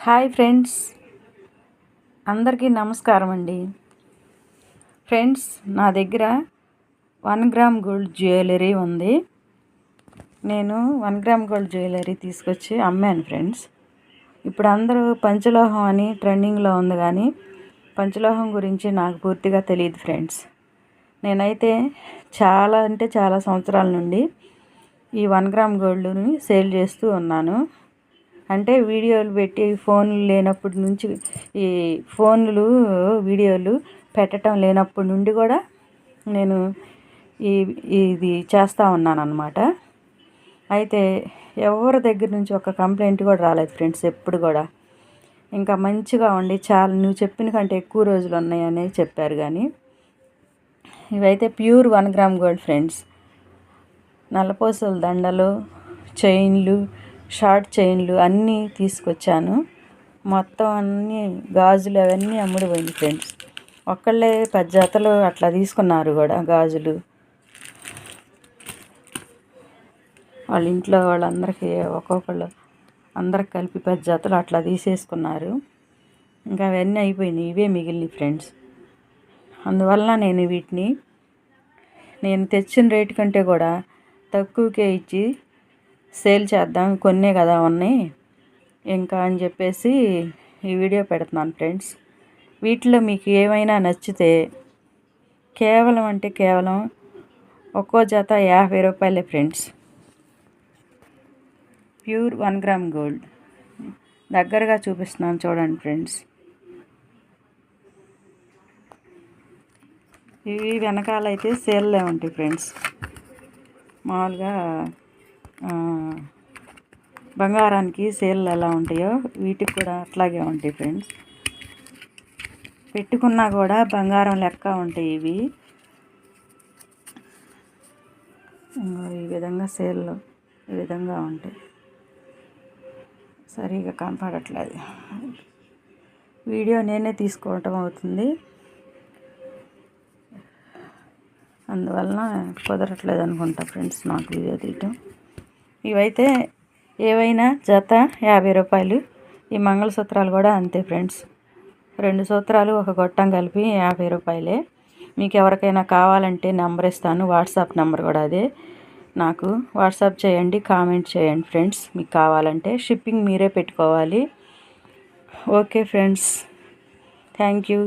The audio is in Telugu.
హాయ్ ఫ్రెండ్స్, అందరికీ నమస్కారం అండి. ఫ్రెండ్స్, నా దగ్గర 1 గ్రామ్ గోల్డ్ జ్యువెలరీ ఉంది. నేను 1 గ్రామ్ గోల్డ్ జ్యువెలరీ తీసుకొచ్చి అమ్మాను ఫ్రెండ్స్. ఇప్పుడు అందరూ పంచలోహం అని ట్రెండింగ్లో ఉంది, కానీ పంచలోహం గురించి నాకు పూర్తిగా తెలియదు ఫ్రెండ్స్. నేనైతే చాలా సంవత్సరాల నుండి ఈ 1 గ్రామ్ గోల్డ్ని సేల్ చేస్తూ ఉన్నాను. అంటే వీడియోలు పెట్టి ఫోన్లు లేనప్పటి నుంచి, ఈ వీడియోలు పెట్టడం లేనప్పటి నుండి కూడా నేను ఇది చేస్తూ ఉన్నాను అన్నమాట. అయితే ఎవరి దగ్గర నుంచి ఒక కంప్లైంట్ కూడా రాలేదు ఫ్రెండ్స్ ఎప్పుడు కూడా. ఇంకా మంచిగా ఉండి చాలా నువ్వు చెప్పిన కంటే ఎక్కువ రోజులు ఉన్నాయని చెప్పారు. కానీ ఇవైతే ప్యూర్ 1 గ్రామ్ గోల్డ్ ఫ్రెండ్స్. నల్లపూసల దండలు, చైన్లు, షార్ట్ చైన్లు అన్నీ తీసుకొచ్చాను. మొత్తం అన్నీ గాజులు అవన్నీ అమ్ముడుపోయింది ఫ్రెండ్స్. ఒక్కళ్ళే 10 జతలు అట్లా తీసుకున్నారు కూడా గాజులు. వాళ్ళ ఇంట్లో వాళ్ళందరికీ ఒక్కొక్కళ్ళు అందరికి కలిపి 10 జతలు అట్లా తీసేసుకున్నారు. ఇంకా అవన్నీ అయిపోయినాయి, ఇవే మిగిలినాయి ఫ్రెండ్స్. అందువల్ల నేను వీటిని తెచ్చిన రేటు కంటే కూడా తక్కువకే ఇచ్చి సేల్ చేద్దాం, కొన్నే కదా ఉన్నాయి ఇంకా అని చెప్పేసి ఈ వీడియో పెడుతున్నాను ఫ్రెండ్స్. వీటిలో మీకు ఏమైనా నచ్చితే కేవలం ఒక్కో జత 50 రూపాయలే ఫ్రెండ్స్. ప్యూర్ 1 గ్రామ్ గోల్డ్ దగ్గరగా చూపిస్తున్నాను చూడండి ఫ్రెండ్స్. ఇవి వెనకాలైతే సేల్లో ఉంటాయి ఫ్రెండ్స్. మామూలుగా బంగారానికి సేల్ ఎలా ఉంటాయో వీటికి కూడా అట్లాగే ఉంటాయి ఫ్రెండ్స్. పెట్టుకున్నా కూడా బంగారం లెక్క ఉంటాయి ఇవి. ఈ విధంగా సేల్లో ఈ విధంగా ఉంటాయి. సరిగా కనపడట్లేదు, వీడియో నేనే తీసుకోవటం అవుతుంది, అందువలన కుదరట్లేదు అనుకుంటా ఫ్రెండ్స్ నాకు వీడియో తీయటం. ఇవైతే ఏవైనా జత 50 రూపాయలు. ఈ మంగళసూత్రాలు కూడా అంతే ఫ్రెండ్స్. 2 సూత్రాలు ఒక గొట్టం కలిపి 50 రూపాయలే. మీకు ఎవరికైనా కావాలంటే నెంబర్ ఇస్తాను, వాట్సాప్ నెంబర్ కూడా అదే. నాకు వాట్సాప్ చేయండి, కామెంట్ చేయండి ఫ్రెండ్స్. మీకు కావాలంటే షిప్పింగ్ మీరే పెట్టుకోవాలి. Okay friends, thank you.